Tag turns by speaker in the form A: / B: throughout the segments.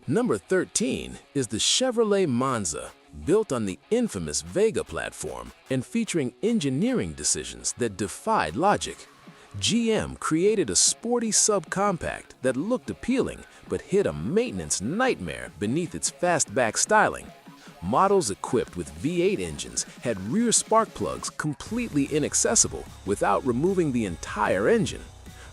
A: Number 13 is the Chevrolet Monza, built on the infamous Vega platform and featuring engineering decisions that defied logic. GM created a sporty subcompact that looked appealing but hid a maintenance nightmare beneath its fastback styling. Models equipped with V8 engines had rear spark plugs completely inaccessible without removing the entire engine.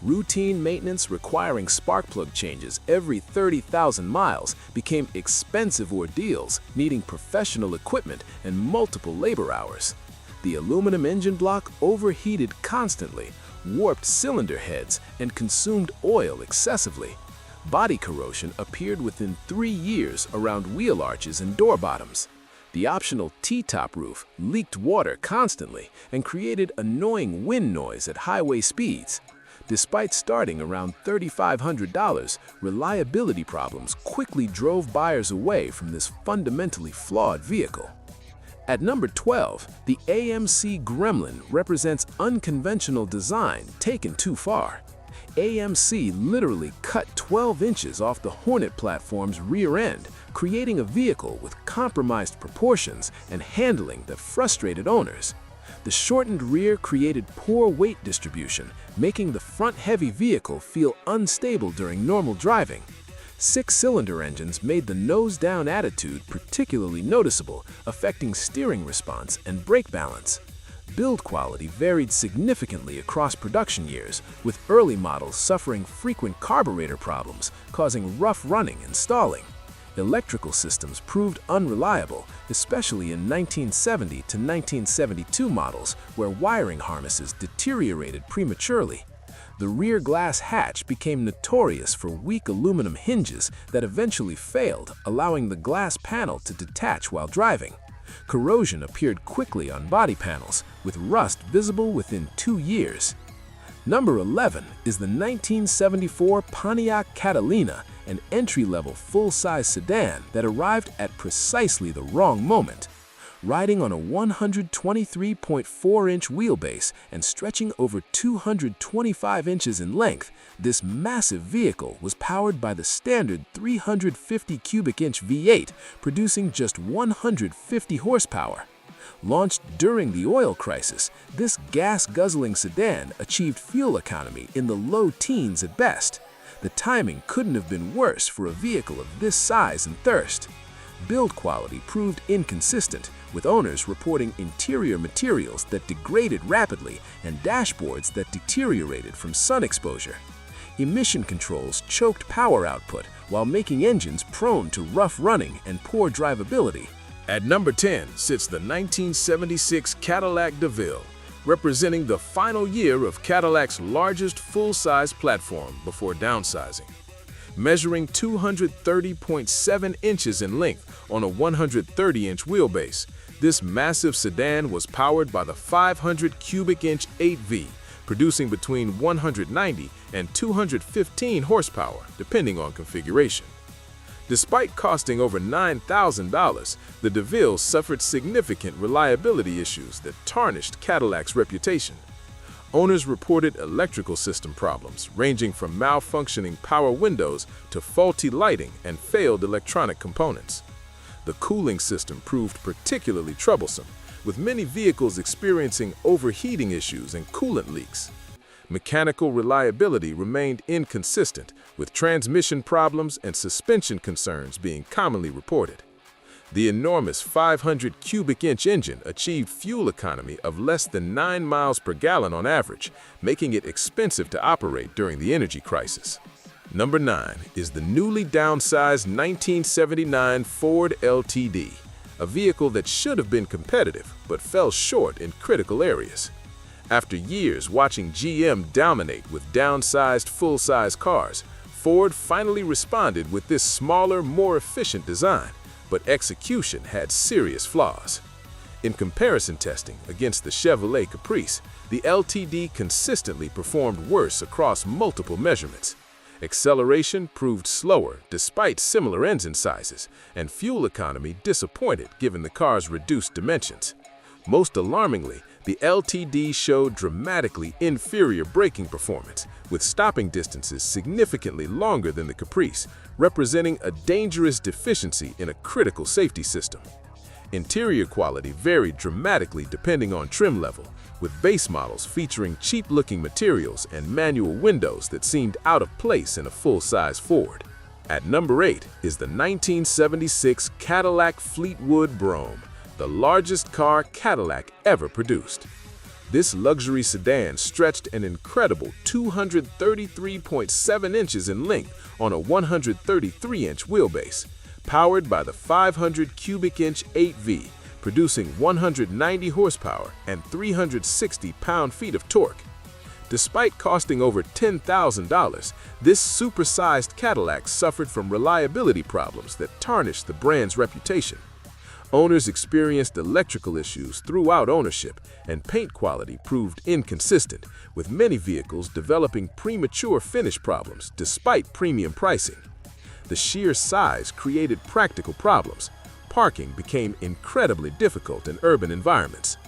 A: Routine maintenance requiring spark plug changes every 30,000 miles became expensive ordeals needing professional equipment and multiple labor hours. The aluminum engine block overheated constantly, warped cylinder heads, and consumed oil excessively. Body corrosion appeared within 3 years around wheel arches and door bottoms. The optional T-top roof leaked water constantly and created annoying wind noise at highway speeds. Despite starting around $3,500, reliability problems quickly drove buyers away from this fundamentally flawed vehicle. At number 12, the AMC Gremlin represents unconventional design taken too far. AMC literally cut 12 inches off the Hornet platform's rear end, creating a vehicle with compromised proportions and handling that frustrated owners. The shortened rear created poor weight distribution, making the front-heavy vehicle feel unstable during normal driving. 6-cylinder engines made the nose-down attitude particularly noticeable, affecting steering response and brake balance. Build quality varied significantly across production years, with early models suffering frequent carburetor problems, causing rough running and stalling. Electrical systems proved unreliable, especially in 1970 to 1972 models where wiring harnesses deteriorated prematurely. The rear glass hatch became notorious for weak aluminum hinges that eventually failed, allowing the glass panel to detach while driving. Corrosion appeared quickly on body panels, with rust visible within 2 years. Number 11 is the 1974 Pontiac Catalina, an entry-level full-size sedan that arrived at precisely the wrong moment. Riding on a 123.4-inch wheelbase and stretching over 225 inches in length, this massive vehicle was powered by the standard 350 cubic inch V8, producing just 150 horsepower. Launched during the oil crisis, this gas-guzzling sedan achieved fuel economy in the low teens at best. The timing couldn't have been worse for a vehicle of this size and thirst. Build quality proved inconsistent, with owners reporting interior materials that degraded rapidly and dashboards that deteriorated from sun exposure. Emission controls choked power output while making engines prone to rough running and poor drivability.
B: At number 10 sits the 1976 Cadillac DeVille, representing the final year of Cadillac's largest full-size platform before downsizing. Measuring 230.7 inches in length on a 130-inch wheelbase, this massive sedan was powered by the 500 cubic inch 8V, producing between 190 and 215 horsepower, depending on configuration. Despite costing over $9,000, the DeVille suffered significant reliability issues that tarnished Cadillac's reputation. Owners reported electrical system problems, ranging from malfunctioning power windows to faulty lighting and failed electronic components. The cooling system proved particularly troublesome, with many vehicles experiencing overheating issues and coolant leaks. Mechanical reliability remained inconsistent, with transmission problems and suspension concerns being commonly reported. The enormous 500 cubic inch engine achieved fuel economy of less than 9 miles per gallon on average, making it expensive to operate during the energy crisis. Number 9 is the newly downsized 1979 Ford LTD, a vehicle that should have been competitive but fell short in critical areas. After years watching GM dominate with downsized full-size cars, Ford finally responded with this smaller, more efficient design, but execution had serious flaws. In comparison testing against the Chevrolet Caprice, the LTD consistently performed worse across multiple measurements. Acceleration proved slower despite similar engine sizes, and fuel economy disappointed given the car's reduced dimensions. Most alarmingly, the LTD showed dramatically inferior braking performance, with stopping distances significantly longer than the Caprice, representing a dangerous deficiency in a critical safety system. Interior quality varied dramatically depending on trim level, with base models featuring cheap-looking materials and manual windows that seemed out of place in a full-size Ford. At number 8 is the 1976 Cadillac Fleetwood Brougham, the largest car Cadillac ever produced. This luxury sedan stretched an incredible 233.7 inches in length on a 133-inch wheelbase, powered by the 500 cubic inch 8V, producing 190 horsepower and 360 pound-feet of torque. Despite costing over $10,000, this supersized Cadillac suffered from reliability problems that tarnished the brand's reputation. Owners experienced electrical issues throughout ownership, and paint quality proved inconsistent, with many vehicles developing premature finish problems despite premium pricing. The sheer size created practical problems. Parking became incredibly difficult in urban environments.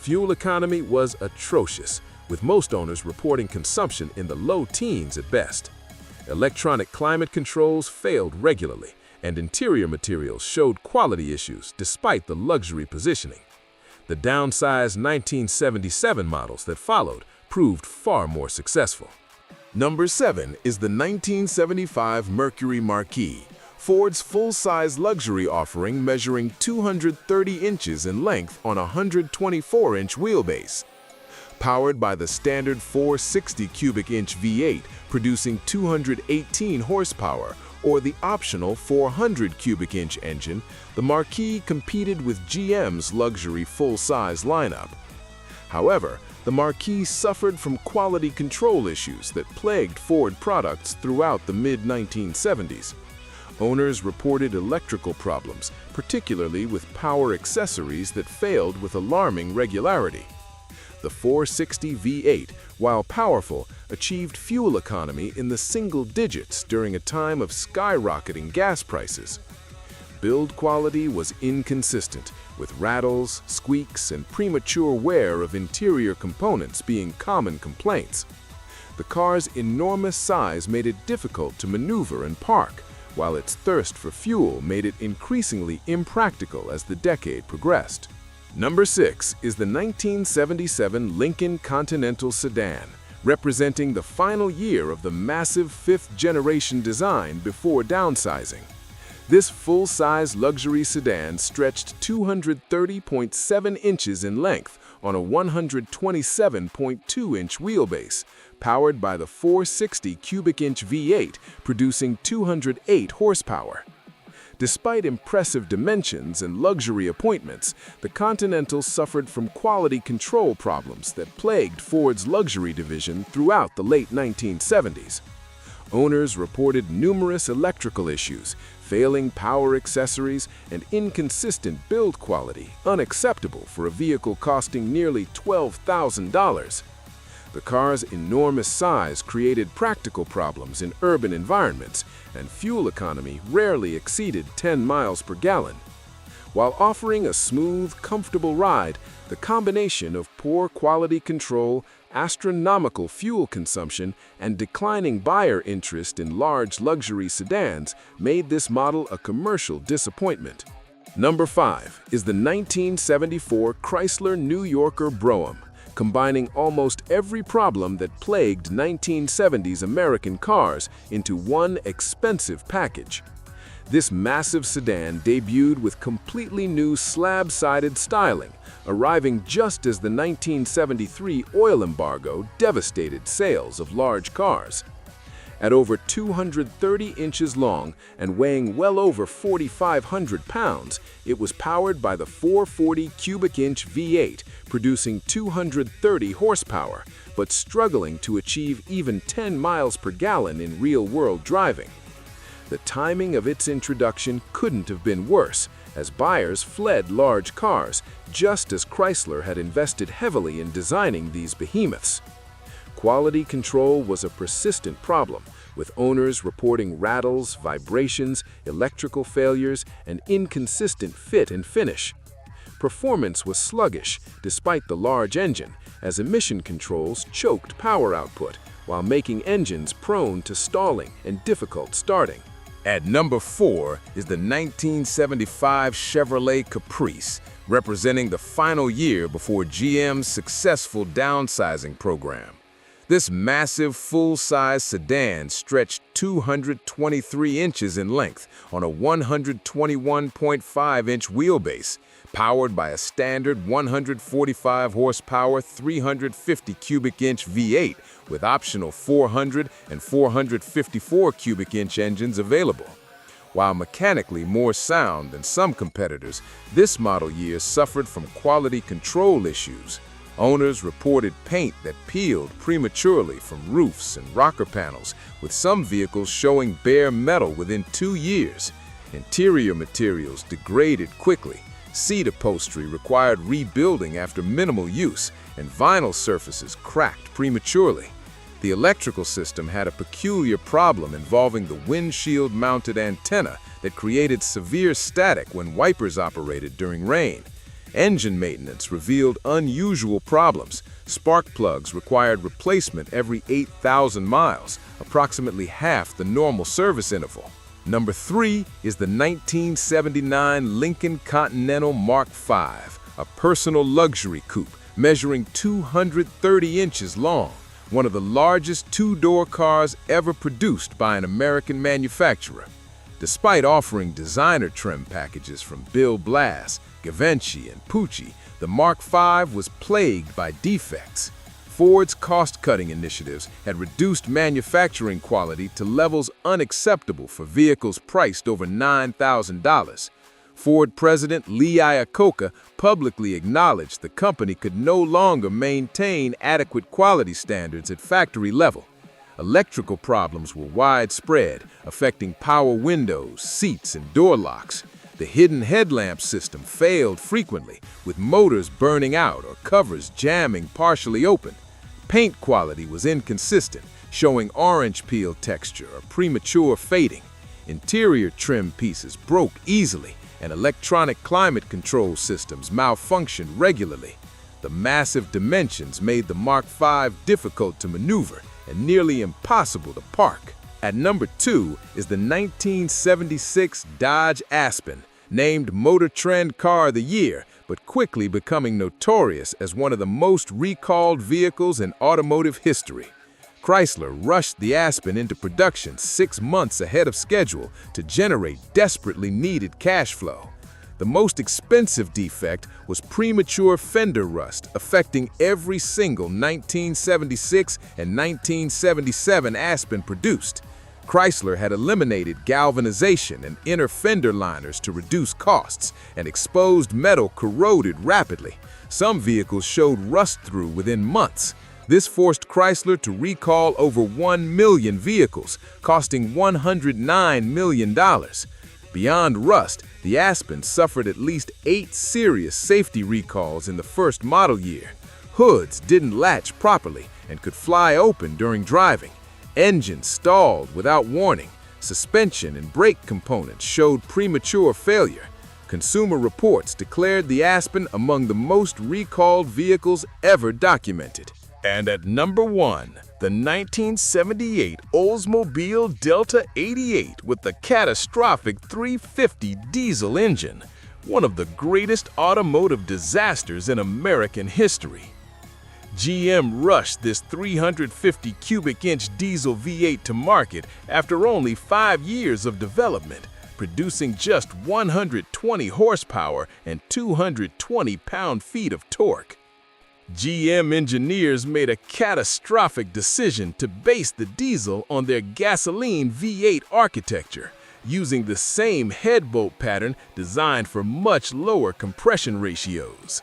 B: Fuel economy was atrocious, with most owners reporting consumption in the low teens at best. Electronic climate controls failed regularly, and interior materials showed quality issues despite the luxury positioning. The downsized 1977 models that followed proved far more successful. Number 7 is the 1975 Mercury Marquis, Ford's full-size luxury offering measuring 230 inches in length on a 124-inch wheelbase. Powered by the standard 460 cubic inch V8 producing 218 horsepower, or the optional 400 cubic inch engine, the Marquis competed with GM's luxury full-size lineup. However, the Marquis suffered from quality control issues that plagued Ford products throughout the mid-1970s. Owners reported electrical problems, particularly with power accessories that failed with alarming regularity. The 460 V8, while powerful, achieved fuel economy in the single digits during a time of skyrocketing gas prices. Build quality was inconsistent, with rattles, squeaks, and premature wear of interior components being common complaints. The car's enormous size made it difficult to maneuver and park, while its thirst for fuel made it increasingly impractical as the decade progressed. Number 6 is the 1977 Lincoln Continental Sedan, representing the final year of the massive fifth-generation design before downsizing. This full-size luxury sedan stretched 230.7 inches in length on a 127.2-inch wheelbase, powered by the 460 cubic inch V8, producing 208 horsepower. Despite impressive dimensions and luxury appointments, the Continental suffered from quality control problems that plagued Ford's luxury division throughout the late 1970s. Owners reported numerous electrical issues, failing power accessories, and inconsistent build quality, unacceptable for a vehicle costing nearly $12,000. The car's enormous size created practical problems in urban environments, and fuel economy rarely exceeded 10 miles per gallon. While offering a smooth, comfortable ride, the combination of poor quality control, astronomical fuel consumption, and declining buyer interest in large luxury sedans made this model a commercial disappointment. Number 5 is the 1974 Chrysler New Yorker Brougham, combining almost every problem that plagued 1970s American cars into one expensive package. This massive sedan debuted with completely new slab-sided styling, arriving just as the 1973 oil embargo devastated sales of large cars. At over 230 inches long and weighing well over 4,500 pounds, it was powered by the 440 cubic inch V8, producing 230 horsepower, but struggling to achieve even 10 miles per gallon in real-world driving. The timing of its introduction couldn't have been worse, as buyers fled large cars, just as Chrysler had invested heavily in designing these behemoths. Quality control was a persistent problem, with owners reporting rattles, vibrations, electrical failures, and inconsistent fit and finish.
A: performance was sluggish despite the large engine, as emission controls choked power output while making engines prone to stalling and difficult starting.
B: At number 4 is the 1975 Chevrolet Caprice, representing the final year before GM's successful downsizing program. This massive full-size sedan stretched 223 inches in length on a 121.5-inch wheelbase, powered by a standard 145 horsepower, 350 cubic inch V8 with optional 400 and 454 cubic inch engines available. While mechanically more sound than some competitors, this model year suffered from quality control issues. Owners reported paint that peeled prematurely from roofs and rocker panels, with some vehicles showing bare metal within 2 years. Interior materials degraded quickly. Seat upholstery required rebuilding after minimal use, and vinyl surfaces cracked prematurely. The electrical system had a peculiar problem involving the windshield-mounted antenna that created severe static when wipers operated during rain. Engine maintenance revealed unusual problems. Spark plugs required replacement every 8,000 miles, approximately half the normal service interval. Number 3 is the 1979 Lincoln Continental Mark V, a personal luxury coupe measuring 230 inches long, one of the largest two-door cars ever produced by an American manufacturer. Despite offering designer trim packages from Bill Blass, Givenchy, and Pucci, the Mark V was plagued by defects. Ford's cost-cutting initiatives had reduced manufacturing quality to levels unacceptable for vehicles priced over $9,000. Ford President Lee Iacocca publicly acknowledged the company could no longer maintain adequate quality standards at factory level. Electrical problems were widespread, affecting power windows, seats, and door locks. The hidden headlamp system failed frequently, with motors burning out or covers jamming partially open. Paint quality was inconsistent, showing orange peel texture or premature fading. Interior trim pieces broke easily, and electronic climate control systems malfunctioned regularly. The massive dimensions made the Mark V difficult to maneuver and nearly impossible to park. At number 2 is the 1976 Dodge Aspen, named Motor Trend Car of the Year, but quickly becoming notorious as one of the most recalled vehicles in automotive history. Chrysler rushed the Aspen into production 6 months ahead of schedule to generate desperately needed cash flow. The most expensive defect was premature fender rust, affecting every single 1976 and 1977 Aspen produced. Chrysler had eliminated galvanization and inner fender liners to reduce costs, and exposed metal corroded rapidly. Some vehicles showed rust-through within months. This forced Chrysler to recall over 1 million vehicles, costing $109 million. Beyond rust, the Aspen suffered at least 8 serious safety recalls in the first model year. Hoods didn't latch properly and could fly open during driving. Engines stalled without warning. Suspension and brake components showed premature failure. Consumer Reports declared the Aspen among the most recalled vehicles ever documented.
A: And at number 1, the 1978 Oldsmobile Delta 88 with the catastrophic 350 diesel engine, one of the greatest automotive disasters in American history. GM rushed this 350 cubic inch diesel V8 to market after only 5 years of development, producing just 120 horsepower and 220 pound-feet of torque. GM engineers made a catastrophic decision to base the diesel on their gasoline V8 architecture, using the same head bolt pattern designed for much lower compression ratios.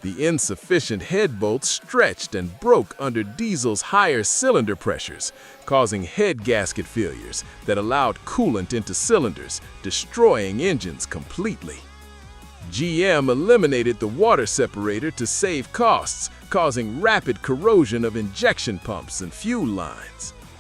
A: The insufficient head bolts stretched and broke under diesel's higher cylinder pressures, causing head gasket failures that allowed coolant into cylinders, destroying engines completely. GM eliminated the water separator to save costs, causing rapid corrosion of injection pumps and fuel lines.